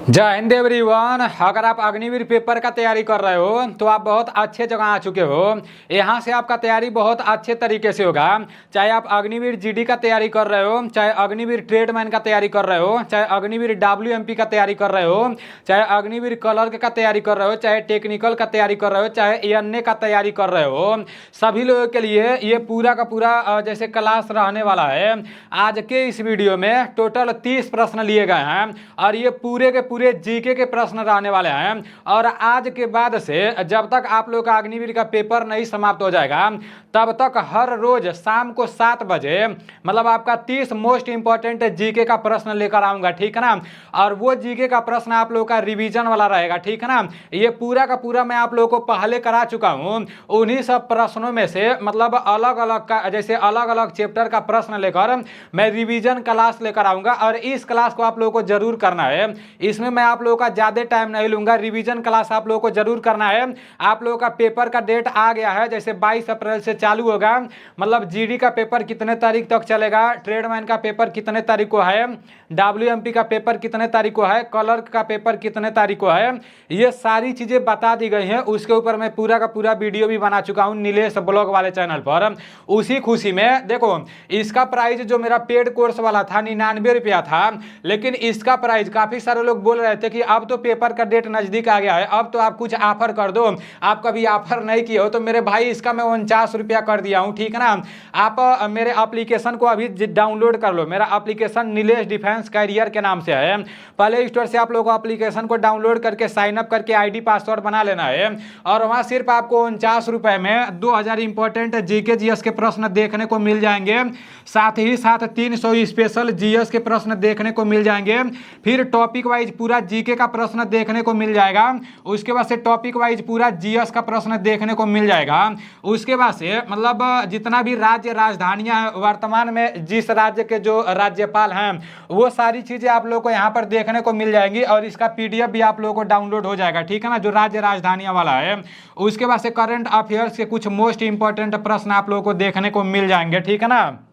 जय हिंद एवरीवन। अगर आप अग्निवीर पेपर का तैयारी कर रहे हो तो आप बहुत अच्छे जगह आ चुके हो। यहाँ से आपका तैयारी बहुत अच्छे तरीके से होगा। चाहे आप अग्निवीर जीडी का तैयारी कर रहे हो, चाहे अग्निवीर ट्रेडमैन का तैयारी कर रहे हो, चाहे अग्निवीर डब्ल्यूएमपी का तैयारी कर रहे हो, चाहे अग्निवीर क्लर्क का तैयारी कर रहे हो, चाहे टेक्निकल का तैयारी कर रहे हो, चाहे एएनए का तैयारी कर रहे हो, सभी लोगों के लिए ये पूरा का पूरा जैसे क्लास रहने वाला है। आज के इस वीडियो में टोटल 30 प्रश्न लिए गए हैं और ये पूरे के पूरे जीके के प्रश्न रहने वाले हैं। और आज के बाद से जब तक आप लोग का अग्निवीर का पेपर नहीं समाप्त हो जाएगा तब तक हर रोज शाम को 7 बजे मतलब आपका 30 मोस्ट इंपॉर्टेंट जीके का प्रश्न लेकर आऊंगा, ठीक है ना। और वो जीके का प्रश्न आप लोग का रिवीजन वाला रहेगा, ठीक है ना। ये पूरा का पूरा मैं आप लोगों को पहले करा चुका हूं। उन्हीं सब प्रश्नों में से मतलब अलग अलग का जैसे अलग अलग चैप्टर का प्रश्न लेकर मैं रिवीजन क्लास लेकर आऊंगा और इस क्लास को आप लोगों को जरूर करना है। इसमें मैं आप लोगों का ज्यादा टाइम नहीं लूंगा। रिवीजन क्लास आप लोगों को जरूर करना है। आप लोगों का पेपर का डेट आ गया है, जैसे 22 अप्रैल से चालू होगा। मतलब जीडी का पेपर कितने तारीख तक चलेगा, ट्रेडमैन का पेपर कितने तारीख को है, डब्ल्यूएमपी का पेपर कितने तारीख को है, क्लर्क का पेपर कितने तारीख को है, ये सारी चीजें बता दी गई हैं। उसके ऊपर मैं पूरा का पूरा वीडियो भी बना चुका हूं नीलेश ब्लॉग वाले चैनल पर। उसी खुशी में देखो, इसका प्राइस जो मेरा पेड कोर्स वाला था 99 रुपया था, लेकिन इसका प्राइस काफी सारे लोग बोल रहे थे कि अब तो पेपर का डेट नजदीक आ गया है, अब तो आप कुछ ऑफर कर दो। आप कभी ऑफर नहीं किए हो तो मेरे भाई इसका मैं 49 रुपया कर दिया हूं, ठीक है ना। आप मेरे एप्लीकेशन को अभी डाउनलोड कर लो। मेरा एप्लीकेशन नीलेश डिफेंस कैरियर के नाम से है। प्ले स्टोर से आप लोगों को एप्लीकेशन को डाउनलोड करके साइन अप करके आईडी पासवर्ड बना लेना है और वहां सिर्फ आपको 49 रुपए में 2000 इंपॉर्टेंट जीके जीएस के प्रश्न देखने को मिल जाएंगे। साथ ही साथ 300 स्पेशल जीएस के प्रश्न देखने को मिल जाएंगे। फिर टॉपिक वाइज पूरा जीके का प्रश्न देखने को मिल जाएगा। उसके बाद से टॉपिक वाइज पूरा जीएस का प्रश्न देखने को मिल जाएगा। उसके बाद से मतलब जितना भी राज्य राजधानियां वर्तमान में जिस राज्य के जो राज्यपाल हैं वो सारी चीजें आप लोग को यहाँ पर देखने को मिल जाएंगी और इसका पीडीएफ भी आप लोगों को डाउनलोड हो जाएगा, ठीक है ना, जो राज्य राजधानियां वाला है। उसके बाद से करंट अफेयर्स के कुछ मोस्ट इंपॉर्टेंट प्रश्न आप लोगों को देखने को मिल जाएंगे, ठीक है ना।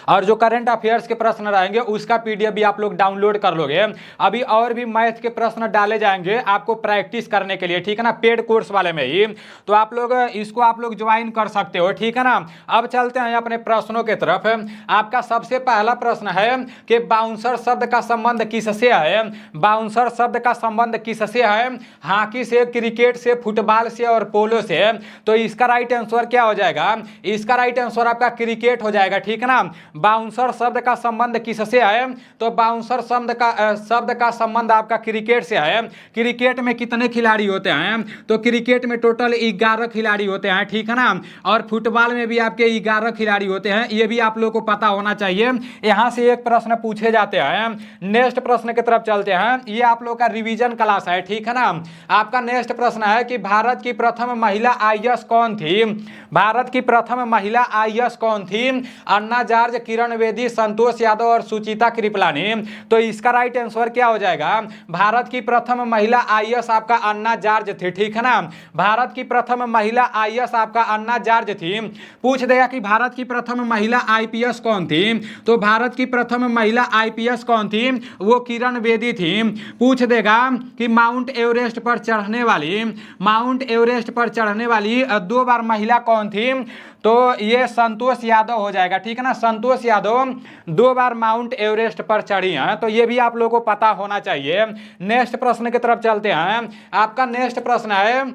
और जो करंट अफेयर्स के प्रश्न रहेंगे उसका पीडीएफ भी आप लोग डाउनलोड कर लोगे। अभी और भी मैथ के प्रश्न डाले जाएंगे आपको प्रैक्टिस करने के लिए, ठीक है ना, पेड कोर्स वाले में ही। तो आप लोग इसको आप लोग ज्वाइन कर सकते हो, ठीक है ना। अब चलते हैं अपने प्रश्नों की तरफ। आपका सबसे पहला प्रश्न है कि बाउंसर शब्द का संबंध किससे है। बाउंसर शब्द का संबंध किससे है? हॉकी से, क्रिकेट से, फुटबॉल से और पोलो से। तो इसका राइट आंसर क्या हो जाएगा? इसका राइट आंसर आपका क्रिकेट हो जाएगा, ठीक है ना। बाउंसर शब्द का संबंध किससे है? तो बाउंसर शब्द का संबंध आपका क्रिकेट से है। क्रिकेट में कितने खिलाड़ी होते हैं? तो क्रिकेट में टोटल 11 खिलाड़ी होते हैं, ठीक है ना। और फुटबॉल में भी आपके 11 खिलाड़ी होते हैं, ये भी आप लोगों को पता होना चाहिए। यहां से एक प्रश्न पूछे जाते हैं। नेक्स्ट प्रश्न की तरफ चलते हैं। ये आप लोग का रिवीजन क्लास है, ठीक है ना। आपका नेक्स्ट प्रश्न है कि भारत की प्रथम महिला आईएएस कौन थी? भारत की प्रथम महिला आईएएस कौन थी? अन्ना जॉर्ज, किरण बेदी, संतोष यादव और सुचिता कृपलानी। तो इसका राइट आंसर क्या हो जाएगा? भारत की प्रथम महिला आईएएस आपका अन्ना जॉर्ज थी, ठीक है ना। भारत की प्रथम महिला आईएएस आपका अन्ना जॉर्ज थी। पूछ देगा कि भारत की प्रथम महिला आईपीएस कौन थी? तो भारत की प्रथम महिला आईपीएस कौन थी? वो किरण बेदी थी। पूछ देगा कि माउंट एवरेस्ट पर चढ़ने वाली 2 बार महिला कौन थी? तो ये संतोष यादव हो जाएगा, ठीक है ना। संतोष यादव 2 बार माउंट एवरेस्ट पर चढ़ी हैं, तो ये भी आप लोगों को पता होना चाहिए। नेक्स्ट प्रश्न की तरफ चलते हैं। आपका नेक्स्ट प्रश्न है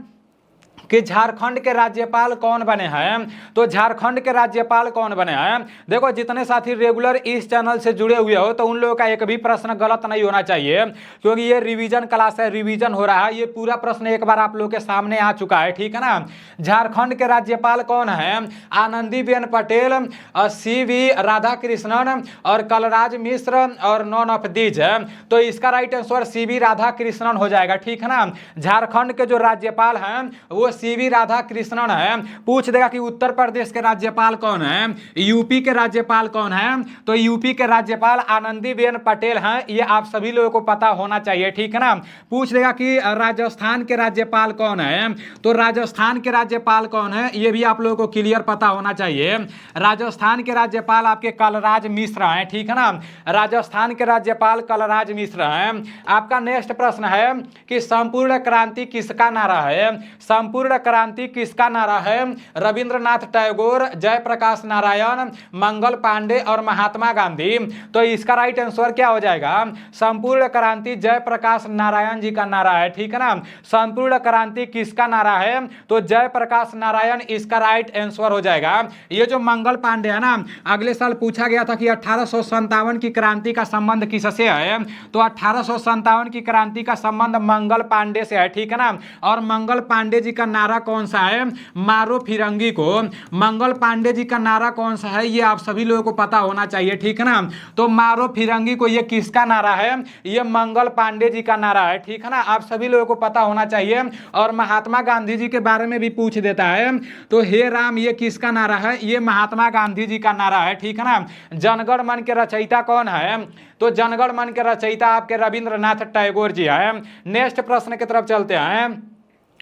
कि झारखंड के राज्यपाल कौन बने हैं? तो झारखंड के राज्यपाल कौन बने हैं? देखो, जितने साथी रेगुलर इस चैनल से जुड़े हुए हो तो उन लोगों का एक भी प्रश्न गलत नहीं होना चाहिए, क्योंकि ये रिवीजन क्लास है, रिवीजन हो रहा है। ये पूरा प्रश्न एक बार आप लोगों के सामने आ चुका है, ठीक है ना। झारखंड के राज्यपाल कौन है? आनंदीबेन पटेल, सीवी राधाकृष्णन और कलराज मिश्र और नॉन ऑफ दीज है। तो इसका राइट आंसर सीवी राधाकृष्णन हो जाएगा, ठीक है ना। झारखंड के जो राज्यपाल हैं वो सीवी राधाकृष्णन है। पूछ देगा कि उत्तर प्रदेश के राज्यपाल कौन है, यूपी के राज्यपाल कौन है, तो यूपी के राज्यपाल आनंदीबेन पटेल हैं। ये आप सभी लोगों को पता होना चाहिए, ठीक है ना। पूछ देगा कि राजस्थान के राज्यपाल कौन है, तो राजस्थान के राज्यपाल कौन है ये भी आप लोगों को क्लियर पता होना चाहिए। राजस्थान के राज्यपाल आपके कलराज मिश्र हैं, ठीक है ना। राजस्थान के राज्यपाल कलराज मिश्र हैं। आपका नेक्स्ट प्रश्न है कि संपूर्ण क्रांति किसका नारा है। संपूर्ण क्रांति किसका नारा है। रविंद्रनाथ टैगोर, जयप्रकाश नारायण, मंगल पांडे और महात्मा गांधी। तो इसका राइट आंसर क्या हो जाएगा, संपूर्ण क्रांति जयप्रकाश नारायण जी का नारा है, ठीक है ना। संपूर्ण क्रांति किसका नारा है, तो जयप्रकाश नारायण इसका राइट आंसर हो जाएगा। ये जो मंगल पांडे है ना, अगले साल पूछा गया था कि 1857 की क्रांति का संबंध किससे है, तो 1857 की क्रांति का संबंध मंगल पांडे से है, ठीक है ना। और मंगल पांडे जी का नारा कौन सा है, मारो फिरंगी को। मंगल पांडे जी का नारा कौन सा है ये आप सभी लोगों को पता होना चाहिए, ठीक है ना। तो मारो फिरंगी को ये किसका नारा है, ये मंगल पांडे जी का नारा है, ठीक है ना। आप सभी लोगों को पता होना चाहिए। और महात्मा गांधी जी के बारे में भी पूछ देता है, तो हे राम ये किसका नारा है, ये महात्मा गांधी जी का नारा है, ठीक है ना। जनगण मन के रचयिता कौन है, तो जनगण मन के रचयिता आपके रविंद्रनाथ टैगोर जी हैं। नेक्स्ट प्रश्न की तरफ चलते हैं।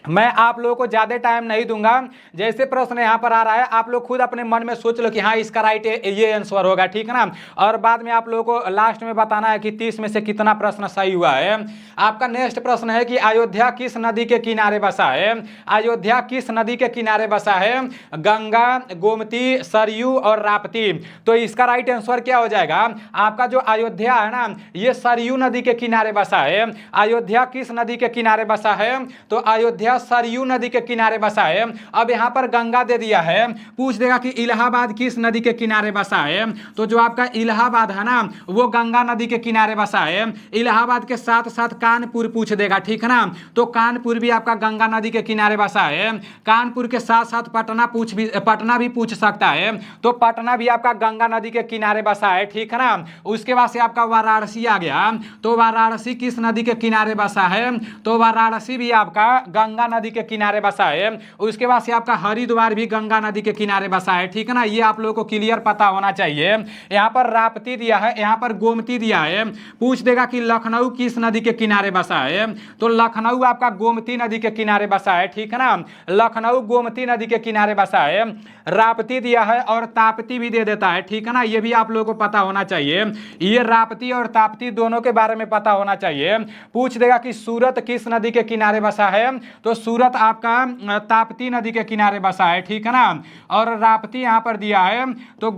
मैं आप लोगों को ज़्यादा टाइम नहीं दूंगा, जैसे प्रश्न यहाँ पर आ रहा है आप लोग खुद अपने मन में सोच लो कि हाँ इसका राइट ये आंसर होगा, ठीक है ना। और बाद में आप लोगों को लास्ट में बताना है कि 30 में से कितना प्रश्न सही हुआ है। आपका नेक्स्ट प्रश्न है कि अयोध्या किस नदी के किनारे बसा है। अयोध्या किस नदी के किनारे बसा है, गंगा, गोमती, सरयू और राप्ती। तो इसका राइट आंसर क्या हो जाएगा, आपका जो अयोध्या है ना ये सरयू नदी के किनारे बसा है। अयोध्या किस नदी के किनारे बसा है, तो अयोध्या सरयू नदी के किनारे बसा है। अब यहाँ पर गंगा दे दिया है। पूछ देगा कि इलाहाबाद किस नदी के किनारे बसा है, तो जो आपका इलाहाबाद है ना वो गंगा नदी के किनारे बसा है। इलाहाबाद के साथ साथ कानपुर पूछ देगा, ठीक है ना। तो कानपुर भी आपका गंगा नदी के किनारे बसा है। कानपुर के साथ साथ पटना भी पूछ सकता है, तो पटना भी आपका गंगा नदी के किनारे बसा है, ठीक है ना। उसके बाद से आपका वाराणसी आ गया, तो वाराणसी किस नदी के किनारे बसा है, तो वाराणसी भी आपका गंगा नदी के किनारे बसा है। उसके बाद से आपका हरिद्वार भी गंगा नदी के किनारे बसा है, ठीक है ना। ये आप लोगों को क्लियर पता होना चाहिए। यहाँ पर राप्ती दिया है, यहाँ पर गोमती दिया है। पूछ देगा कि लखनऊ किस नदी के किनारे बसा है, तो लखनऊ आपका गोमती नदी के किनारे बसा है, ठीक है ना। लखनऊ गोमती नदी के किनारे बसा है। राप्ती दिया है और ताप्ती भी दे देता है, ठीक है ना। ये भी आप लोगों को पता होना चाहिए। ये राप्ती और ताप्ती दोनों के बारे में पता होना चाहिए। पूछ देगा कि सूरत किस नदी के किनारे बसा है, तो सूरत आपका ताप्ती नदी के किनारे बसा है, ठीक है ना। और राप्ती यहाँ पर दिया है, तो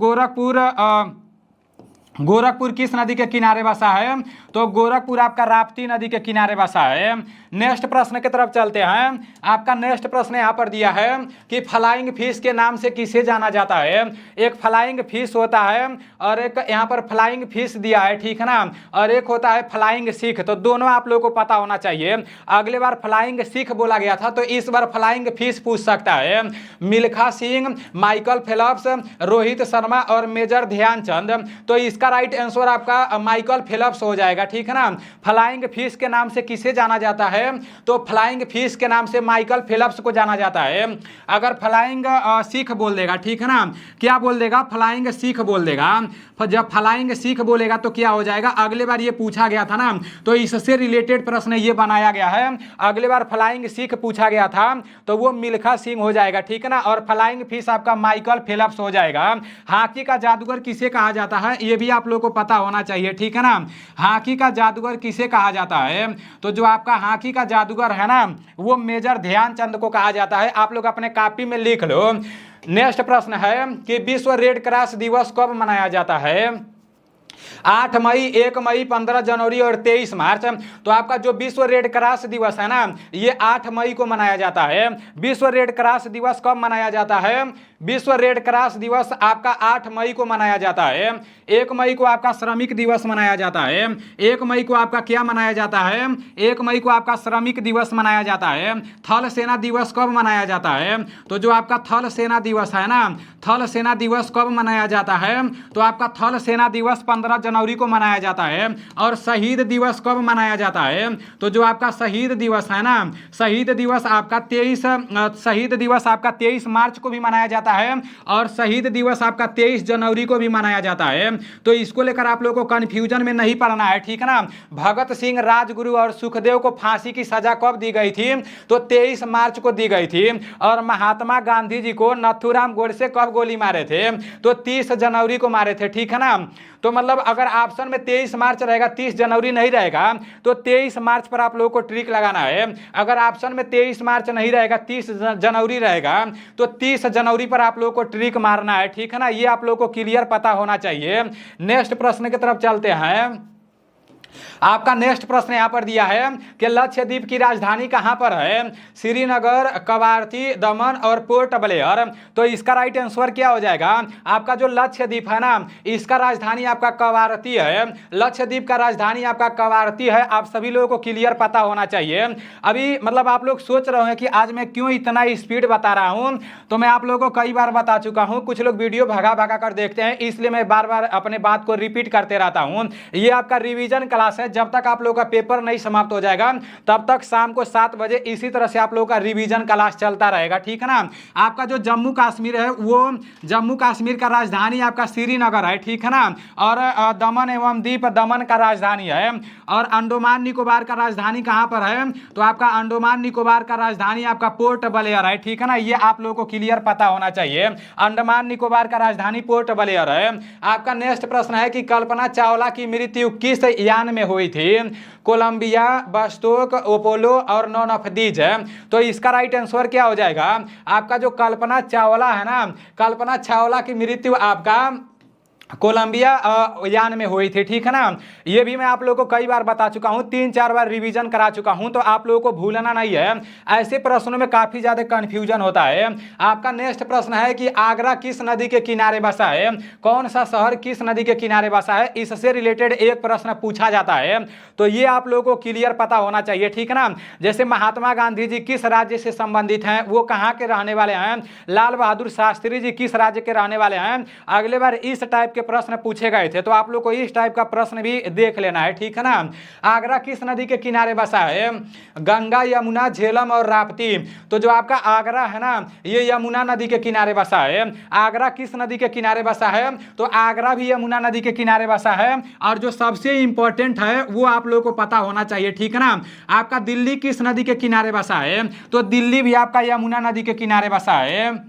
गोरखपुर किस नदी के किनारे बसा है, तो गोरखपुर आपका राप्ती नदी के किनारे बसा है। नेक्स्ट प्रश्न की तरफ चलते हैं। आपका नेक्स्ट प्रश्न यहाँ पर दिया है कि फ्लाइंग फिश के नाम से किसे जाना जाता है। एक फ्लाइंग फिश होता है और एक यहाँ पर फ्लाइंग फिश दिया है, ठीक है ना। और एक होता है फ्लाइंग सिख। तो दोनों आप लोगों को पता होना चाहिए। अगले बार फ्लाइंग सिख बोला गया था, तो इस बार फ्लाइंग फिश पूछ सकता है। मिल्खा सिंह, माइकल फेलप्स, रोहित शर्मा और मेजर ध्यानचंद। तो इसका राइट आंसर आपका माइकल फेलप्स हो जाएगा, ठीक है ना। फ्लाइंग फिश के नाम से किसे जाना जाता है, तो फ्लाइंग फिश के नाम से माइकल फेलप्स को जाना जाता है। अगर फ्लाइंग सिख बोल देगा, ठीक है ना, क्या बोल देगा, फ्लाइंग सिख बोल देगा। जब फ्लाइंग सिख बोलेगा तो क्या हो जाएगा, अगले बार ये पूछा गया था ना, तो इससे रिलेटेड प्रश्न ये बनाया गया है। अगले बार फ्लाइंग सिख पूछा गया था तो वो मिल्खा सिंह हो जाएगा, ठीक है ना। और फ्लाइंग फिश आपका माइकल फेलप्स हो जाएगा। हॉकी का जादूगर किसे कहा जाता है, ये भी आप लोगों को पता होना चाहिए, ठीक है ना। हॉकी का जादूगर किसे कहा जाता है, तो जो आपका हॉकी का जादूगर है ना वो मेजर ध्यानचंद को कहा जाता है। आप लोग अपने कॉपी में लिख लो। नेक्स्ट प्रश्न है कि विश्व रेड क्रॉस दिवस कब मनाया जाता है। 8 मई, 1 मई, 15 जनवरी और 23 मार्च। तो आपका जो विश्व रेड क्रॉस दिवस है ना ये 8 मई को मनाया जाता है। विश्व रेड क्रॉस दिवस कब मनाया जाता है, विश्व रेड क्रॉस दिवस आपका 8 मई को मनाया जाता है। 1 मई को आपका श्रमिक दिवस मनाया जाता है। 1 मई को आपका क्या मनाया जाता है, 1 मई को आपका श्रमिक दिवस मनाया जाता है। थल सेना दिवस कब मनाया जाता है, तो जो आपका थल सेना दिवस है ना, थल सेना दिवस कब मनाया जाता है? तो आपका थल सेना दिवस 15 जनवरी को मनाया जाता है। और शहीद दिवस कब मनाया जाता है? तो जो आपका शहीद दिवस है ना, शहीद दिवस आपका 23 मार्च को भी मनाया जाता है और शहीद दिवस आपका 23 जनवरी को भी मनाया जाता है। तो इसको लेकर आप लोगों को कंफ्यूजन में नहीं पड़ना है, ठीक है ना। भगत सिंह, राजगुरु और सुखदेव को फांसी की सजा कब दी गई थी? तो 23 मार्च को दी गई थी। और महात्मा गांधी जी को नथुराम गोडसे कब गोली मारे थे? तो 30 जनवरी को मारे थे, ठीक है ना। तो मतलब अगर ऑप्शन में 23 मार्च रहेगा, 30 जनवरी नहीं रहेगा, तो 23 मार्च पर आप लोगों को ट्रिक लगाना है। अगर ऑप्शन में 23 मार्च नहीं रहेगा, 30 जनवरी रहेगा, तो 30 जनवरी पर आप लोगों को ट्रिक मारना है, ठीक है ना। ये आप लोगों को क्लियर पता होना चाहिए। नेक्स्ट प्रश्न की तरफ चलते हैं। आपका नेक्स्ट प्रश्न यहां पर दिया है कि लक्षद्वीप की राजधानी कहां पर है? श्रीनगर, कवारती, दमन और पोर्ट ब्लेयर। तो इसका राइट आंसर क्या हो जाएगा? आपका जो लक्षद्वीप है ना, इसका राजधानी आपका कवारती है। लक्षद्वीप का राजधानी आपका कवारती है। आप सभी लोगों को क्लियर पता होना चाहिए। अभी मतलब आप लोग सोच रहे हैं कि आज मैं क्यों इतना स्पीड बता रहा हूं, तो मैं आप लोगों को कई बार बता चुका हूं। कुछ लोग वीडियो भगा भगा कर देखते हैं, इसलिए मैं बार बार अपने बात को रिपीट करते रहता हूं। ये आपका रिवीजन क्लास है। जब तक आप लोगों का पेपर नहीं समाप्त हो जाएगा, तब तक शाम को 7 बजे इसी तरह से आप लोगों का रिवीजन क्लास चलता रहेगा, ठीक है ना। आपका जो जम्मू कश्मीर है, वो जम्मू कश्मीर का राजधानी आपका श्रीनगर है, ठीक है ना। और दमन एवं दीप दमन का राजधानी है। और अंडमान निकोबार का राजधानी कहां पर है? तो आपका अंडमान निकोबार का राजधानी आपका पोर्ट ब्लेयर है, ठीक है ना। ये आप लोगों को क्लियर पता होना चाहिए। अंडमान निकोबार का राजधानी पोर्ट ब्लेयर है। आपका नेक्स्ट प्रश्न है कि कल्पना चावला की मृत्यु किस यान में हुई थी? कोलंबिया, बस्टोक, अपोलो और नॉन ऑफ दीज है। तो इसका राइट आंसर क्या हो जाएगा? आपका जो कल्पना चावला है ना, कल्पना चावला की मृत्यु आपका कोलंबिया यान में हुई थी, ठीक है ना। ये भी मैं आप लोगों को कई बार बता चुका हूं, 3-4 बार रिवीजन करा चुका हूं, तो आप लोगों को भूलना नहीं है। ऐसे प्रश्नों में काफी ज्यादा कंफ्यूजन होता है। आपका नेक्स्ट प्रश्न है कि आगरा किस नदी के किनारे बसा है? कौन सा शहर किस नदी के किनारे बसा है? इससे रिलेटेड एक प्रश्न पूछा जाता है, तो ये आप लोगों को क्लियर पता होना चाहिए, ठीक है ना। जैसे महात्मा गांधी जी किस राज्य से संबंधित हैं, वो कहाँ के रहने वाले हैं? लाल बहादुर शास्त्री जी किस राज्य के रहने वाले हैं? अगले बार इस टाइप के प्रश्न पूछे गए थे, तो आप लोग को इस टाइप का प्रश्न भी देख लेना है, ठीक है ना। आगरा किस नदी के किनारे बसा है? गंगा, यमुना, झेलम और राप्ती। तो जो आपका आगरा है ना, ये यमुना नदी के किनारे बसा है। आगरा किस नदी के किनारे बसा है? तो आगरा भी यमुना नदी के किनारे बसा है। और जो सबसे इंपॉर्टेंट है वो आप लोगों को पता होना चाहिए, ठीक है ना। आपका दिल्ली किस नदी के किनारे बसा है? तो दिल्ली भी आपका यमुना नदी के किनारे बसा है।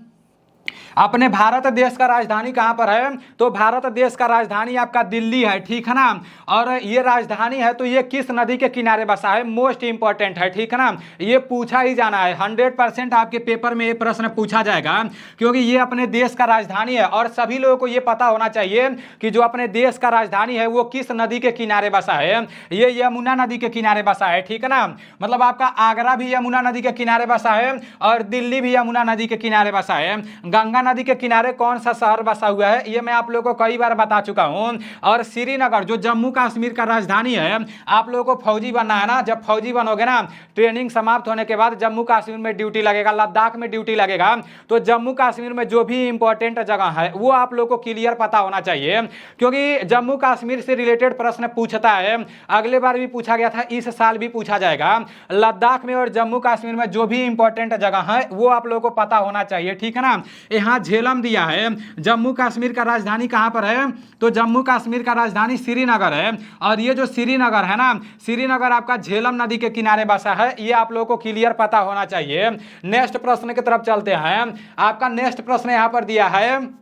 अपने भारत देश का राजधानी कहां पर है? तो भारत देश का राजधानी आपका दिल्ली है, ठीक है ना। और ये राजधानी है तो ये किस नदी के किनारे बसा है? मोस्ट इंपॉर्टेंट है, ठीक है ना। ये पूछा ही जाना है, 100% आपके पेपर में ये प्रश्न पूछा जाएगा, क्योंकि ये अपने देश का राजधानी है। और सभी लोगों को ये पता होना चाहिए कि जो अपने देश का राजधानी है वो किस नदी के किनारे बसा है। ये यमुना नदी के किनारे बसा है, ठीक है ना। मतलब आपका आगरा भी यमुना नदी के किनारे बसा है और दिल्ली भी यमुना नदी के किनारे बसा है। गंगा नदी के किनारे कौन सा शहर बसा हुआ है? ये मैं आप लोगों को कई बार बता चुका हूं। और श्रीनगर जो जम्मू कश्मीर का राजधानी है, आप लोगों को फौजी बनना है ना, जब फौजी बनोगे ना, ट्रेनिंग समाप्त होने के बाद जम्मू कश्मीर में ड्यूटी लगेगा, लद्दाख में ड्यूटी लगेगा, तो जम्मू कश्मीर में जो भी इंपॉर्टेंट जगह है वो आप लोगों को क्लियर पता होना चाहिए, क्योंकि जम्मू कश्मीर से रिलेटेड प्रश्न पूछता है। अगले बार भी पूछा गया था, इस साल भी पूछा जाएगा। लद्दाख में और जम्मू कश्मीर में जो भी इंपॉर्टेंट जगह है वो आप लोगों को पता होना चाहिए, ठीक है ना। यहाँ झेलम दिया है। जम्मू कश्मीर का राजधानी कहां पर है? तो जम्मू कश्मीर का राजधानी श्रीनगर है। और ये जो श्रीनगर है ना, श्रीनगर आपका झेलम नदी के किनारे बसा है। ये आप लोगों को क्लियर पता होना चाहिए। नेक्स्ट प्रश्न की तरफ चलते हैं। आपका नेक्स्ट प्रश्न यहां पर दिया है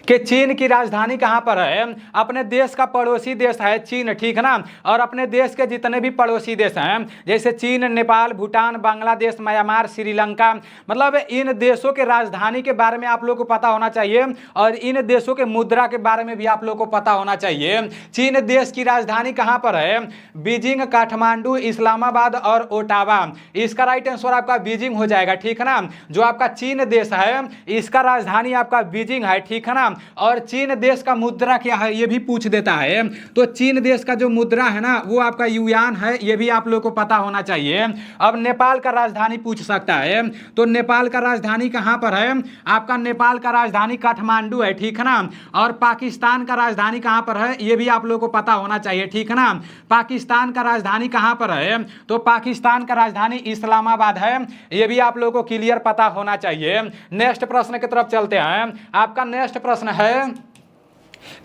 कि चीन की राजधानी कहां पर है? अपने देश का पड़ोसी देश है चीन, ठीक है ना। और अपने देश के जितने भी पड़ोसी देश हैं, जैसे चीन, नेपाल, भूटान, बांग्लादेश, म्यांमार, श्रीलंका, मतलब इन देशों के राजधानी के बारे में आप लोगों को पता होना चाहिए। और इन देशों के मुद्रा के बारे में भी आप लोगों को पता होना चाहिए। चीन देश की राजधानी कहां पर है? बीजिंग, काठमांडू, इस्लामाबाद और ओटावा। इसका राइट आंसर आपका बीजिंग हो जाएगा, ठीक है ना। जो आपका चीन देश है इसका राजधानी आपका बीजिंग है, ठीक ठीक है ना। और चीन देश का मुद्रा क्या है ये भी पूछ देता है। तो चीन देश का जो मुद्रा है ना वो आपका युआन है, ये भी आप लोग को पता होना चाहिए। अब नेपाल का राजधानी पूछ सकता है, तो नेपाल का राजधानी कहां पर है? आपका नेपाल का राजधानी काठमांडू है, ठीक है ना। और पाकिस्तान का राजधानी कहां पर है ये भी आप लोग को पता होना चाहिए, ठीक है ना। पाकिस्तान का राजधानी कहां पर है? तो पाकिस्तान का राजधानी इस्लामाबाद है, ये भी आप लोग को क्लियर पता होना चाहिए। नेक्स्ट प्रश्न की तरफ चलते हैं। आपका नेक्स्ट प्रश्न है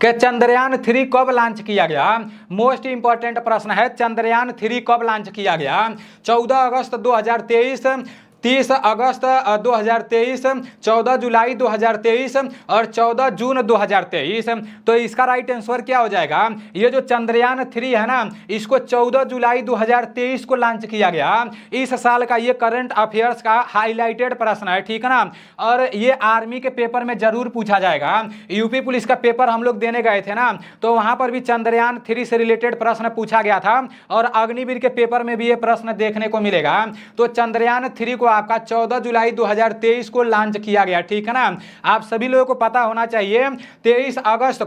कि चंद्रयान 3 कब लॉन्च किया गया? मोस्ट इंपॉर्टेंट प्रश्न है, चंद्रयान 3 कब लॉन्च किया गया? 14 अगस्त 2023, 30 अगस्त 2023, 14 जुलाई 2023 और 14 जून 2023। तो इसका राइट आंसर क्या हो जाएगा? ये जो चंद्रयान 3 है ना इसको 14 जुलाई 2023 को लॉन्च किया गया। इस साल का ये करंट अफेयर्स का हाईलाइटेड प्रश्न है, ठीक है ना। और ये आर्मी के पेपर में जरूर पूछा जाएगा। यूपी पुलिस का पेपर हम लोग देने गए थे ना, तो वहां पर भी चंद्रयान 3 से रिलेटेड प्रश्न पूछा गया था और अग्निवीर के पेपर में भी ये प्रश्न देखने को मिलेगा। तो चंद्रयान 3 को आपका 14 जुलाई 2023 को लॉन्च किया गया, ठीक है ना। आप सभी लोगों को पता होना चाहिए 23 अगस्त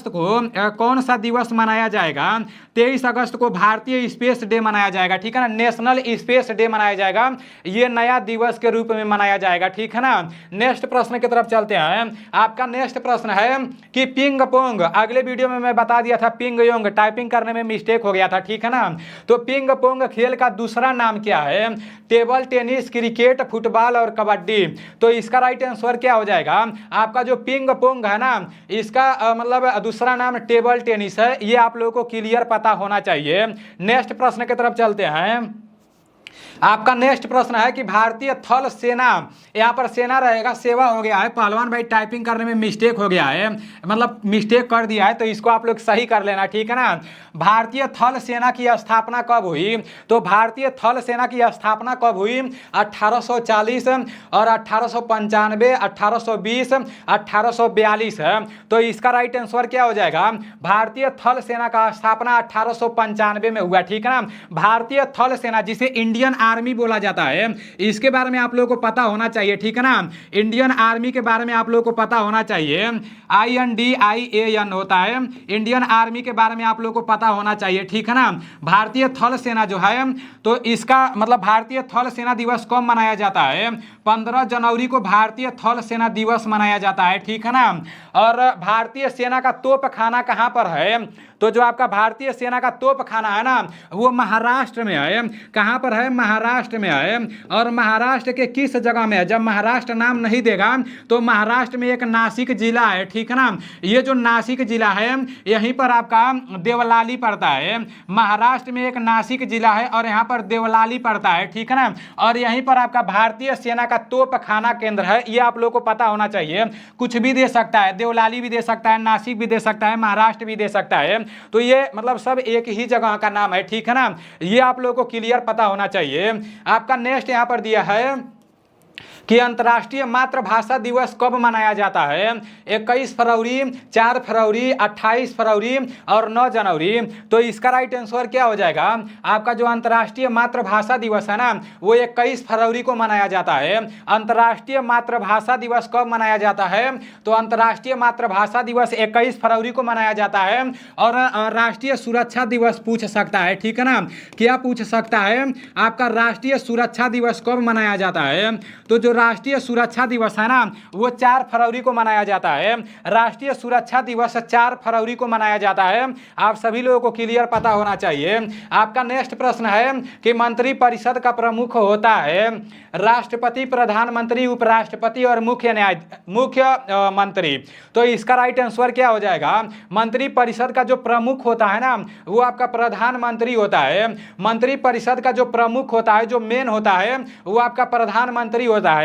को कौन सा दिवस मनाया जाएगा? 23 अगस्त को भारतीय स्पेस डे मनाया जाएगा, ठीक है ना। नेशनल स्पेस डे मनाया जाएगा, ये नया दिवस के रूप में मनाया जाएगा, ठीक है ना। नेक्स्ट प्रश्न की तरफ चलते हैं। आपका नेक्स्ट प्रश्न है कि पिंग पोंग, अगले वीडियो में मैं बता दिया था पिंग योंग, टाइपिंग करने में मिस्टेक हो गया था, ठीक है ना। तो पिंग पोंग खेल का दूसरा नाम क्या है? टेबल टेनिस, क्रिकेट, फुटबॉल और कबड्डी। तो इसका राइट आंसर क्या हो जाएगा? आपका जो पिंग पोंग है ना इसका मतलब दूसरा नाम टेबल टेनिस है, ये आप लोगों को क्लियर पता होना चाहिए। नेक्स्ट प्रश्न की तरफ चलते हैं। आपका नेक्स्ट प्रश्न है कि भारतीय थल सेना, यहाँ पर सेना रहेगा, सेवा हो गया है। पहलवान भाई टाइपिंग करने में मिस्टेक हो गया है, मतलब मिस्टेक कर दिया है, तो इसको आप लोग सही कर लेना, ठीक है ना। भारतीय थल सेना की स्थापना कब हुई? तो भारतीय थल सेना की स्थापना कब हुई? 1840 और 1895, 1820, 1842 है। तो इसका राइट आंसर क्या हो जाएगा? भारतीय थल सेना का स्थापना 1895 में हुआ, ठीक है ना। भारतीय थल सेना जिसे इंडियन आर्मी बोला जाता है, इसके बारे में आप लोगों को पता होना चाहिए, ठीक है ना। इंडियन आर्मी के बारे में आप लोगों को पता होना चाहिए। INDIAN होता है, इंडियन आर्मी के बारे में आप लोगों को पता होना चाहिए, ठीक है ना। भारतीय थल सेना जो है तो इसका मतलब भारतीय थल सेना दिवस कब मनाया जाता है? 15 जनवरी को भारतीय थल सेना दिवस मनाया जाता है, ठीक है ना। और भारतीय सेना का तोप खाना कहां पर है? तो जो आपका भारतीय सेना का तोप खाना है ना वो महाराष्ट्र में है। कहां पर है? महाराष्ट्र में है। और महाराष्ट्र के किस जगह में है? जब महाराष्ट्र नाम नहीं देगा तो महाराष्ट्र में एक नासिक जिला है, ठीक है ना। ये जो नासिक जिला है यहीं पर आपका देवलाली पड़ता है। महाराष्ट्र में एक नासिक जिला है और यहाँ पर देवलाली पड़ता है, ठीक है ना। और यहीं पर आपका भारतीय सेना का तोप खाना केंद्र है, ये आप लोगों को पता होना चाहिए। कुछ भी दे सकता है, देवलाली भी दे सकता है, नासिक भी दे सकता है, महाराष्ट्र भी दे सकता है। तो ये मतलब सब एक ही जगह का नाम है, ठीक है ना। ये आप लोगों को क्लियर पता होना चाहिए। आपका नेक्स्ट यहाँ पर दिया है कि अंतर्राष्ट्रीय मातृभाषा दिवस कब मनाया जाता है? 21 फरवरी, 4 फरवरी, 28 फरवरी और 9 जनवरी। तो इसका राइट आंसर क्या हो जाएगा? आपका जो अंतर्राष्ट्रीय मातृभाषा दिवस है ना वो 21 फरवरी को मनाया जाता है। अंतर्राष्ट्रीय मातृभाषा दिवस कब मनाया जाता है? तो अंतर्राष्ट्रीय मातृभाषा दिवस 21 फरवरी को मनाया जाता है। और राष्ट्रीय सुरक्षा दिवस पूछ सकता है, ठीक है ना। क्या पूछ सकता है? आपका राष्ट्रीय सुरक्षा दिवस कब मनाया जाता है? तो जो राष्ट्रीय सुरक्षा दिवस है ना वो 4 फरवरी को मनाया जाता है। राष्ट्रीय सुरक्षा दिवस 4 फरवरी को मनाया जाता है। आप सभी लोगों को क्लियर पता होना चाहिए। आपका नेक्स्ट प्रश्न है कि मंत्रिपरिषद का प्रमुख होता है राष्ट्रपति, प्रधानमंत्री, उपराष्ट्रपति और मुख्य मंत्री। तो इसका राइट आंसर क्या हो जाएगा? मंत्रिपरिषद का जो प्रमुख होता है ना वो आपका प्रधानमंत्री होता है। मंत्रिपरिषद का जो प्रमुख होता है, जो मेन होता है, वो आपका प्रधानमंत्री होता है।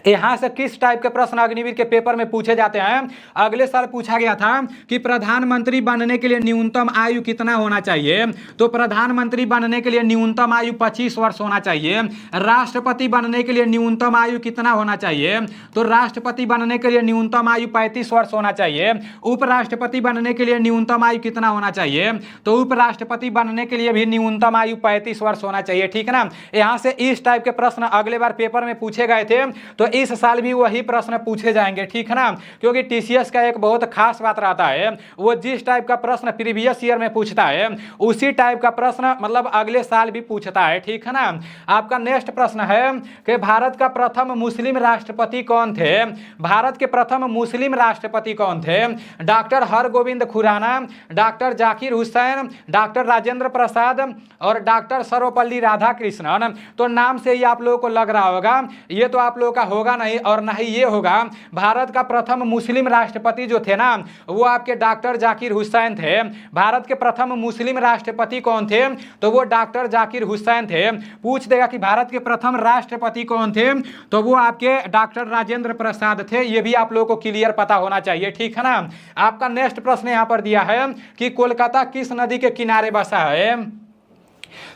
यहाँ से किस टाइप के प्रश्न अग्निवीर के पेपर में पूछे जाते हैं? अगले साल पूछा गया था कि प्रधानमंत्री बनने के लिए न्यूनतम आयु कितना होना चाहिए? तो प्रधानमंत्री बनने के लिए न्यूनतम आयु 25 वर्ष होना चाहिए। राष्ट्रपति बनने के लिए न्यूनतम आयु कितना होना चाहिए? तो राष्ट्रपति बनने के लिए न्यूनतम आयु 35 वर्ष होना चाहिए। उपराष्ट्रपति बनने के लिए न्यूनतम आयु कितना होना चाहिए? तो उपराष्ट्रपति बनने के लिए भी न्यूनतम आयु 35 वर्ष होना चाहिए, ठीक है ना। यहाँ से इस टाइप के प्रश्न अगले बार पेपर में पूछे गए थे। तो इस साल भी वही प्रश्न पूछे जाएंगे, ठीक है ना, क्योंकि टीसीएस का एक बहुत खास बात रहता है, वो जिस टाइप का प्रश्न प्रीवियस ईयर में पूछता है उसी टाइप का प्रश्न मतलब अगले साल भी पूछता है, ठीक है ना। आपका नेक्स्ट प्रश्न है कि भारत का प्रथम मुस्लिम राष्ट्रपति कौन थे? भारत के प्रथम मुस्लिम राष्ट्रपति कौन थे? Doctor Hargobind Khorana, doctor Zakir Hussain, doctor Rajendra Prasad और डॉक्टर सर्वपल्ली राधाकृष्णन। तो नाम से ही आप लोगों को लग रहा होगा ये तो आप लोगों का होगा नहीं और ना ही ये होगा। भारत का प्रथम मुस्लिम राष्ट्रपति जो थे ना वो आपके डॉक्टर जाकिर हुसैन थे। भारत के प्रथम मुस्लिम राष्ट्रपति कौन थे? तो वो डॉक्टर जाकिर हुसैन थे। पूछ देगा कि भारत के प्रथम राष्ट्रपति कौन थे? तो वो आपके डॉक्टर राजेंद्र प्रसाद थे। ये भी आप लोगों को क्लियर पता होना चाहिए, ठीक है ना। आपका नेक्स्ट प्रश्न यहां पर दिया है कि कोलकाता किस नदी के किनारे बसा है?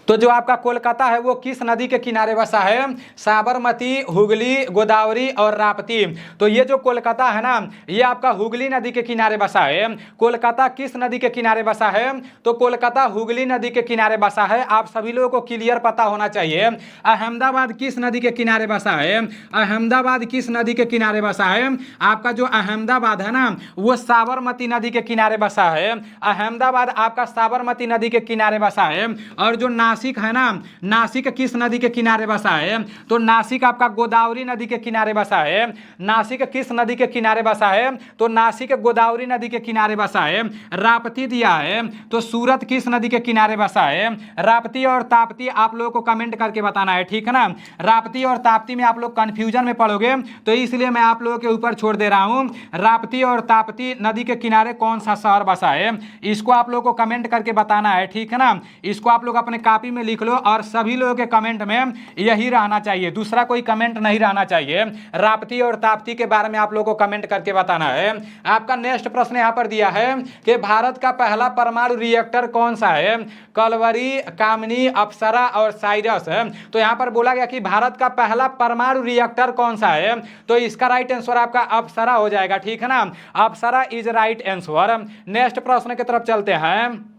तो जो आपका कोलकाता है वो किस नदी के किनारे बसा है? साबरमती, हुगली, गोदावरी और राप्ती। तो ये जो कोलकाता है ना ये आपका हुगली नदी के किनारे बसा है। कोलकाता किस नदी के किनारे बसा है? तो कोलकाता हुगली नदी के किनारे बसा है। आप सभी लोगों को क्लियर पता होना चाहिए। अहमदाबाद किस नदी के किनारे बसा है? अहमदाबाद किस नदी के किनारे बसा है? आपका जो अहमदाबाद है ना वो साबरमती नदी के किनारे बसा है। अहमदाबाद आपका साबरमती नदी के किनारे बसा है। और जो नासिक है ना नासिक किस नदी के किनारे बसा है? तो नासिक आपका गोदावरी नदी के किनारे बसा है। नासिक किस नदी के किनारे बसा है? तो नासिक गोदावरी नदी के किनारे बसा है। राप्ती दिया है तो सूरत किस नदी के किनारे बसा है? राप्ती और ताप्ती आप लोगों को कमेंट करके बताना है, ठीक है ना। राप्ती और ताप्ती में आप लोग कंफ्यूजन में पड़ोगे तो इसलिए मैं आप लोगों के ऊपर छोड़ दे रहा हूं। राप्ती और ताप्ती नदी के किनारे कौन सा शहर बसा है इसको आप लोगों को कमेंट करके बताना है, ठीक है ना। इसको आप लोग अपने कॉपी में लिख लो और सभी लोगों के कमेंट में यही रहना चाहिए, दूसरा कोई कमेंट नहीं रहना चाहिए। राप्ती और ताप्ती के बारे में आप लोगों को कमेंट करके बताना है। आपका नेक्स्ट प्रश्न यहां पर दिया है कि भारत का पहला परमाणु रिएक्टर कौन सा है? कलवरी, कामनी, अप्सरा और साइरस है। तो यहां पर बोला गया कि भारत का पहला परमाणु रिएक्टर कौन सा है? तो इसका राइट आंसर आपका अप्सरा हो जाएगा, ठीक है ना। अप्सरा इज राइट आंसर। नेक्स्ट प्रश्न की तरफ चलते हैं।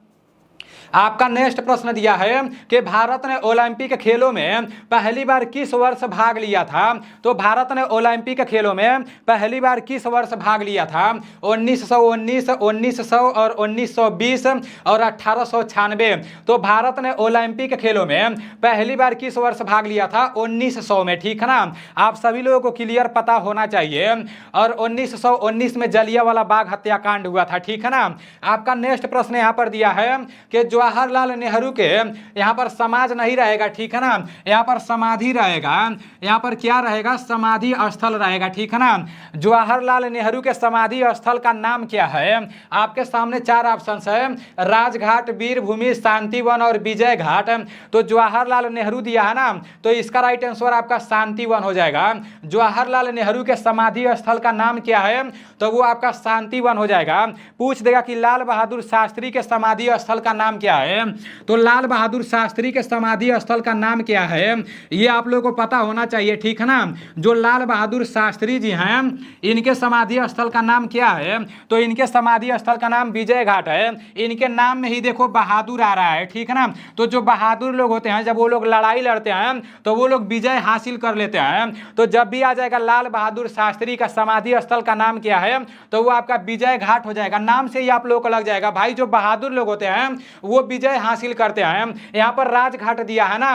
आपका नेक्स्ट प्रश्न दिया है कि भारत ने ओलंपिक खेलों में पहली बार किस वर्ष भाग लिया था? तो भारत ने ओलंपिक खेलों में पहली बार किस वर्ष भाग लिया था? 1919, 1900 और 1920 और 1896। तो भारत ने ओलंपिक खेलों में पहली बार किस वर्ष भाग लिया था? 1900 में, ठीक है ना। आप सभी लोगों को क्लियर पता होना चाहिए। और 1919 में जलियांवाला बाग हत्याकांड हुआ था, ठीक है ना। आपका नेक्स्ट प्रश्न यहाँ पर दिया है कि जवाहरलाल नेहरू के यहाँ पर समाज नहीं रहेगा, ठीक है ना। यहाँ पर समाधि रहेगा। यहाँ पर क्या रहेगा? समाधि स्थल रहेगा, ठीक है ना। जवाहरलाल नेहरू के समाधि स्थल का नाम क्या है? आपके सामने चार ऑप्शंस है, राजघाट, वीरभूमि, शांतिवन और विजय घाट। तो जवाहरलाल नेहरू दिया है ना तो इसका राइट आंसर आपका शांतिवन हो जाएगा। जवाहरलाल नेहरू के समाधि स्थल का नाम क्या है? तो वो आपका शांतिवन हो जाएगा। पूछ देगा कि लाल बहादुर शास्त्री के समाधि स्थल का नाम क्या है? तो लाल बहादुर शास्त्री के समाधि स्थल का नाम क्या है ये आप लोगों को पता होना चाहिए, ठीक है ना। जो लाल बहादुर शास्त्री जी हैं इनके समाधि स्थल का नाम क्या है? तो इनके समाधि स्थल का नाम विजय घाट है। इनके नाम में ही देखो बहादुर आ रहा है, ठीक है ना। तो जो बहादुर लोग होते हैं जब वो लोग लड़ाई लड़ते हैं तो वो लोग विजय हासिल कर लेते हैं। तो जब भी आ जाएगा लाल बहादुर शास्त्री का समाधि स्थल का नाम क्या है तो वो आपका विजय घाट हो जाएगा। नाम से ही आप लोगों को लग जाएगा भाई जो बहादुर लोग होते हैं वो विजय हासिल करते हैं। यहां पर राजघाट दिया है ना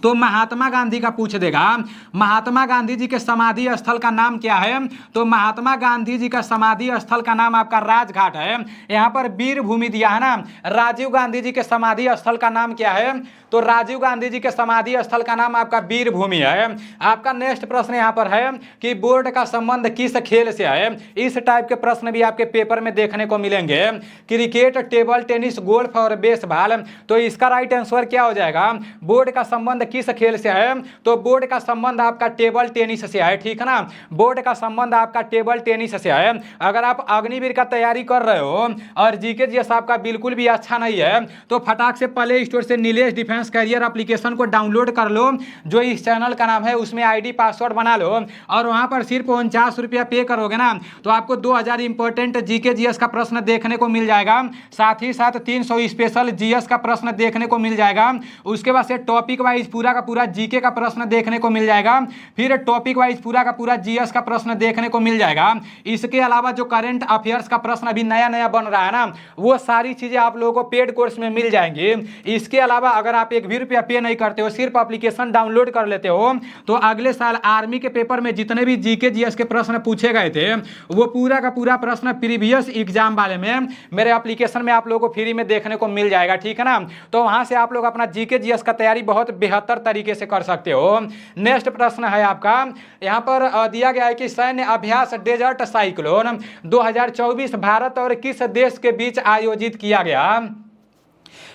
तो महात्मा गांधी का पूछ देगा महात्मा गांधी जी के समाधि स्थल का नाम क्या है? तो महात्मा गांधी जी का समाधि स्थल का नाम आपका राजघाट है। यहाँ पर वीरभूमि दिया है ना। राजीव गांधी जी के समाधि स्थल का नाम क्या है? तो राजीव गांधी जी के समाधि स्थल का नाम आपका वीरभूमि है। आपका नेक्स्ट प्रश्न यहाँ पर है कि बोर्ड का संबंध किस खेल से है? इस टाइप के प्रश्न भी आपके पेपर में देखने को मिलेंगे। क्रिकेट, टेबल टेनिस, गोल्फ और बेसबॉल। तो इसका राइट आंसर क्या हो जाएगा? बोर्ड का संबंध किस खेल से है? तो बोर्ड का संबंध आपका टेबल टेनिस से है, ठीक है ना। बोर्ड का संबंध आपका टेबल टेनिस से है। अगर आप अग्निवीर का तैयारी कर रहे हो और जीके जीएस आपका बिल्कुल भी अच्छा नहीं है तो फटाक से प्ले स्टोर से नीलेश डिफेंस कैरियर एप्लीकेशन को डाउनलोड कर लो जो इस चैनल का नाम है। उसमें आईडी पासवर्ड बना लो और वहां पर सिर्फ 49 रुपया पे करोगे ना तो आपको 2000 इंपॉर्टेंट जीके जीएस का प्रश्न देखने को मिल जाएगा। साथ ही साथ 300 स्पेशल जीएस का प्रश्न देखने को मिल जाएगा। उसके बाद से टॉपिक वाइज पूरा का पूरा जीके का प्रश्न देखने को मिल जाएगा, फिर टॉपिक वाइज पूरा का पूरा जीएस का प्रश्न देखने को मिल जाएगा। इसके अलावा जो करंट अफेयर्स का प्रश्न अभी नया नया बन रहा है ना, वो सारी चीजें आप लोगों को पेड कोर्स में मिल जाएंगी। इसके अलावा अगर आप एक भी रुपया पे नहीं करते हो, सिर्फ एप्लीकेशन डाउनलोड कर लेते हो, तो अगले साल आर्मी के पेपर में जितने भी जीके जीएस के प्रश्न पूछे गए थे, वो पूरा का पूरा प्रश्न प्रीवियस एग्जाम वाले में मेरे एप्लीकेशन में आप लोगों को फ्री में देखने को मिल जाएगा, ठीक है ना। तो वहां से आप लोग अपना जीके जीएस का तैयारी बहुत बेहतर तरीके से कर सकते हो। नेक्स्ट प्रश्न है आपका, यहाँ पर दिया गया है कि सैन्य अभ्यास डेजर्ट साइक्लोन 2024 भारत और किस देश के बीच आयोजित किया गया।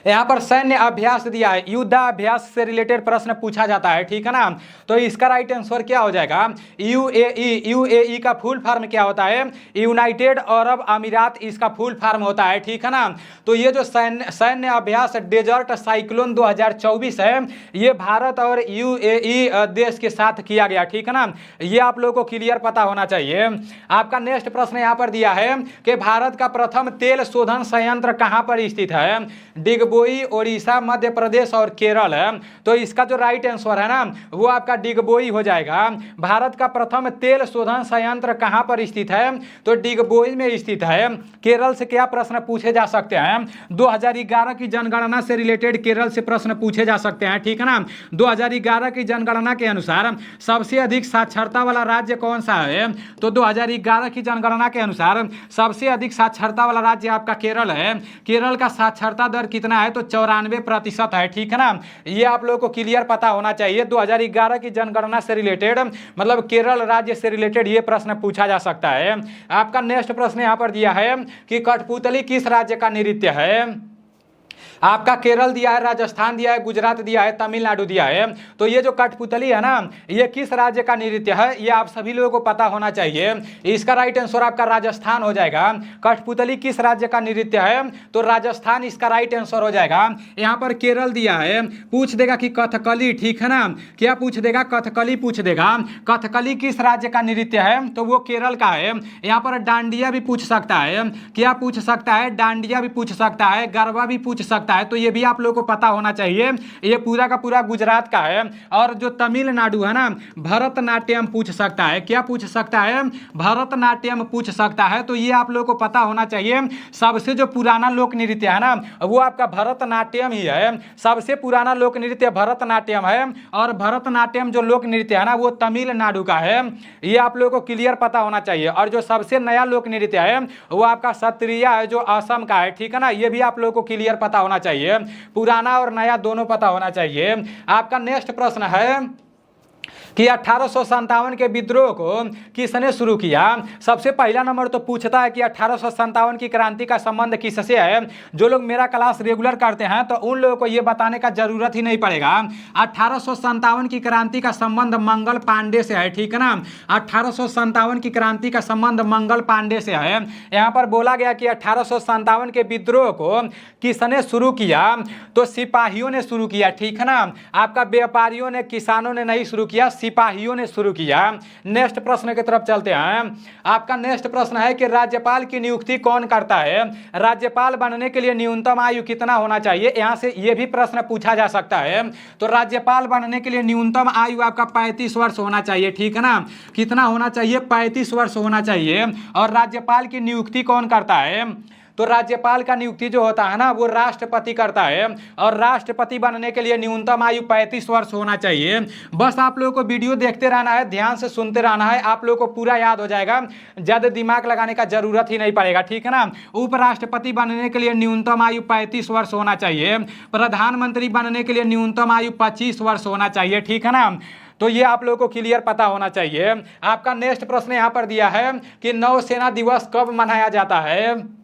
यहाँ पर सैन्य अभ्यास दिया है, युद्धाभ्यास से रिलेटेड प्रश्न पूछा जाता है, ठीक है ना। तो इसका राइट आंसर क्या हो जाएगा, यूएई। यूएई का फुल फॉर्म क्या होता है, यूनाइटेड अरब अमीरात इसका फुल फॉर्म होता है, ठीक है ना। तो ये जो सैन्य अभ्यास डेजर्ट साइक्लोन 2024 है, ये भारत और यूएई देश के साथ किया गया, ठीक है ना। ये आप लोगों को क्लियर पता होना चाहिए। आपका नेक्स्ट प्रश्न यहाँ पर दिया है कि भारत का प्रथम तेल शोधन संयंत्र कहाँ पर स्थित है, डिगबोई, ओडिशा, मध्य प्रदेश और केरल है। तो इसका जो राइट आंसर है ना, वो आपका डिगबोई हो जाएगा। भारत का प्रथम तेल शोधन संयंत्र कहां पर स्थित है, तो डिगबोई में स्थित है। केरल से क्या प्रश्न पूछे जा सकते हैं, 2011 की जनगणना से रिलेटेड केरल से प्रश्न पूछे जा सकते हैं, ठीक है ना। 2011 की जनगणना के अनुसार सबसे अधिक साक्षरता वाला राज्य कौन सा है, तो 2011 की जनगणना के अनुसार सबसे अधिक साक्षरता वाला राज्य आपका केरल है। केरल का साक्षरता दर कितना है, तो 94% है, ठीक है ना। ये आप लोगों को क्लियर पता होना चाहिए। 2011 की जनगणना से रिलेटेड, मतलब केरल राज्य से रिलेटेड ये प्रश्न पूछा जा सकता है। आपका नेक्स्ट प्रश्न यहाँ पर दिया है कि कठपुतली किस राज्य का नृत्य है। आपका केरल दिया है, राजस्थान दिया है, गुजरात दिया है, तमिलनाडु दिया है। तो ये जो कठपुतली है ना, ये किस राज्य का नृत्य है, ये आप सभी लोगों को पता होना चाहिए। इसका राइट आंसर आपका राजस्थान हो जाएगा। कठपुतली किस राज्य का नृत्य है, तो राजस्थान इसका राइट आंसर हो जाएगा। यहाँ पर केरल दिया है, पूछ देगा कि कथकली, ठीक है ना। क्या पूछ देगा, कथकली पूछ देगा। कथकली किस राज्य का नृत्य है, तो वो केरल का है। यहाँ पर डांडिया भी पूछ सकता है, क्या पूछ सकता है, डांडिया भी पूछ सकता है, गरबा भी पूछ सकता है। तो ये भी आप लोगों को पता होना चाहिए, ये पूरा का पूरा गुजरात का है। और जो तमिलनाडु है ना, भरतनाट्यम पूछ सकता है, क्या पूछ सकता है, भरतनाट्यम पूछ सकता है। तो ये आप लोगों को पता होना चाहिए। सबसे जो पुराना लोक नृत्य है ना, वो आपका भरतनाट्यम ही है। सबसे पुराना लोक नृत्य भरतनाट्यम है, और भरतनाट्यम जो लोक नृत्य है ना, वो तमिलनाडु का है। ये आप लोगों को क्लियर पता होना चाहिए। और जो सबसे नया लोक नृत्य है, वो आपका सत्रिया है, जो असम का है, ठीक है ना। ये भी आप लोगों को क्लियर पता होना चाहिए। पुराना और नया दोनों पता होना चाहिए। आपका नेक्स्ट प्रश्न है कि 1857 के विद्रोह को किसने शुरू किया। सबसे पहला नंबर तो पूछता है कि 1857 की क्रांति का संबंध किससे है। जो लोग मेरा क्लास रेगुलर करते हैं तो उन लोगों को यह बताने का जरूरत ही नहीं पड़ेगा। 1857 की क्रांति का संबंध मंगल पांडे से है, ठीक है ना। 1857 की क्रांति का संबंध मंगल पांडे से है। यहाँ पर बोला गया कि 1857 के विद्रोह को किसने शुरू किया, तो सिपाहियों ने शुरू किया, ठीक है ना। आपका व्यापारियों ने, किसानों ने नहीं शुरू किया, सिपाहियों ने शुरू किया। नेक्स्ट प्रश्न की तरफ चलते हैं। आपका नेक्स्ट प्रश्न है कि राज्यपाल की नियुक्ति कौन करता है। राज्यपाल बनने के लिए न्यूनतम आयु कितना होना चाहिए, यहां से यह भी प्रश्न पूछा जा सकता है। तो राज्यपाल बनने के लिए न्यूनतम आयु आपका 35 वर्ष होना चाहिए, ठीक है ना। कितना होना चाहिए, 35 वर्ष होना चाहिए। और राज्यपाल की नियुक्ति कौन करता है, तो राज्यपाल का नियुक्ति जो होता है ना, वो राष्ट्रपति करता है। और राष्ट्रपति बनने के लिए न्यूनतम आयु 35 वर्ष होना चाहिए। बस आप लोगों को वीडियो देखते रहना है, ध्यान से सुनते रहना है, आप लोगों को पूरा याद हो जाएगा। ज़्यादा दिमाग लगाने का जरूरत ही नहीं पड़ेगा, ठीक है ना। उपराष्ट्रपति बनने के लिए न्यूनतम आयु 35 वर्ष होना चाहिए। प्रधानमंत्री बनने के लिए न्यूनतम आयु 25 वर्ष होना चाहिए, ठीक है ना। तो ये आप लोगों को क्लियर पता होना चाहिए। आपका नेक्स्ट प्रश्न यहाँ पर दिया है कि नौसेना दिवस कब मनाया जाता है।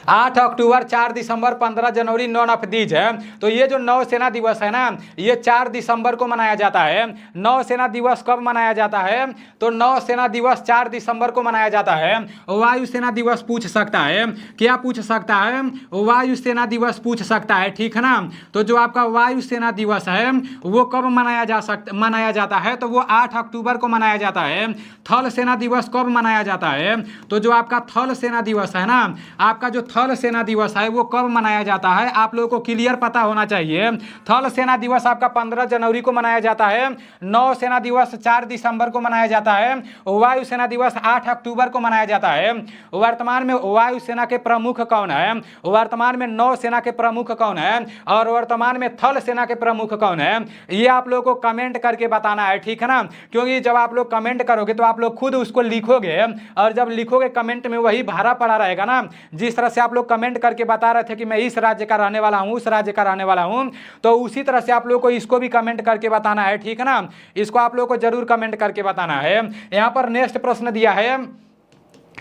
8 अक्टूबर, 4 दिसंबर, 15 जनवरी, नॉन ऑफ दीज है। तो ये जो नौसेना दिवस है ना, ये 4 दिसंबर को मनाया जाता है। नौसेना दिवस कब मनाया जाता है, तो नौसेना दिवस 4 दिसंबर को मनाया जाता है। वायुसेना दिवस पूछ सकता है, क्या पूछ सकता है, वायुसेना दिवस पूछ सकता है, ठीक है ना। तो जो आपका वायुसेना दिवस है वो कब मनाया जाता है, तो वो 8 अक्टूबर को मनाया जाता है। थल सेना दिवस कब मनाया जाता है, तो जो आपका थल सेना दिवस है ना, आपका जो थल सेना दिवस है वो कब मनाया जाता है, आप लोगों को क्लियर पता होना चाहिए। थल सेना दिवस आपका 15 जनवरी को मनाया जाता है। नौ सेना दिवस 4 दिसंबर को मनाया जाता है। वायु सेना दिवस 8 अक्टूबर को मनाया जाता है। वर्तमान में वायु सेना के प्रमुख कौन है, वर्तमान में नौ सेना के प्रमुख कौन है और वर्तमान में थल सेना के प्रमुख कौन है, ये आप लोगों को कमेंट करके बताना है, ठीक है ना। क्योंकि जब आप लोग कमेंट करोगे तो आप लोग खुद उसको लिखोगे और जब लिखोगे कमेंट में वही भरा पड़ा रहेगा ना। जिस तरह से आप लोग कमेंट करके बता रहे थे कि मैं इस राज्य का रहने वाला हूं, उस राज्य का रहने वाला हूं, तो उसी तरह से आप लोग को इसको भी कमेंट करके बताना है, ठीक है ना। इसको आप लोग को जरूर कमेंट करके बताना है। यहां पर नेक्स्ट प्रश्न दिया है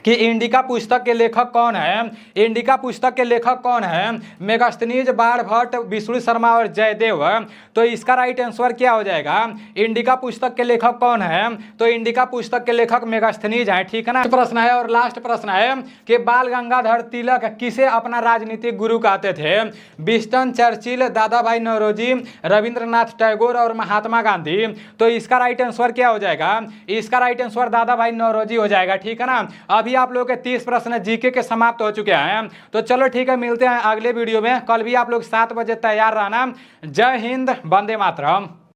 कि इंडिका पुस्तक के लेखक कौन है, इंडिका पुस्तक के लेखक कौन है, मेगास्थनीज, बाणभट्ट, विष्णु शर्मा और जयदेव। तो इसका राइट आंसर क्या हो जाएगा, इंडिका पुस्तक के लेखक कौन है, तो इंडिका पुस्तक के लेखक मेगास्थनीज हैं, ठीक है ना। प्रश्न है और लास्ट प्रश्न है कि बाल गंगाधर तिलक किसे अपना राजनीतिक गुरु कहते थे, विंस्टन चर्चिल, दादा भाई नौरोजी, रविंद्रनाथ टैगोर और महात्मा गांधी। तो इसका राइट आंसर क्या हो जाएगा, इसका राइट आंसर दादा भाई नौरोजी हो जाएगा, ठीक है ना। अभी आप लोगों के 30 प्रश्न जीके के समाप्त हो चुके हैं। तो चलो ठीक है, मिलते हैं अगले वीडियो में। कल भी आप लोग 7 बजे तैयार रहना। जय हिंद, वंदे मातरम।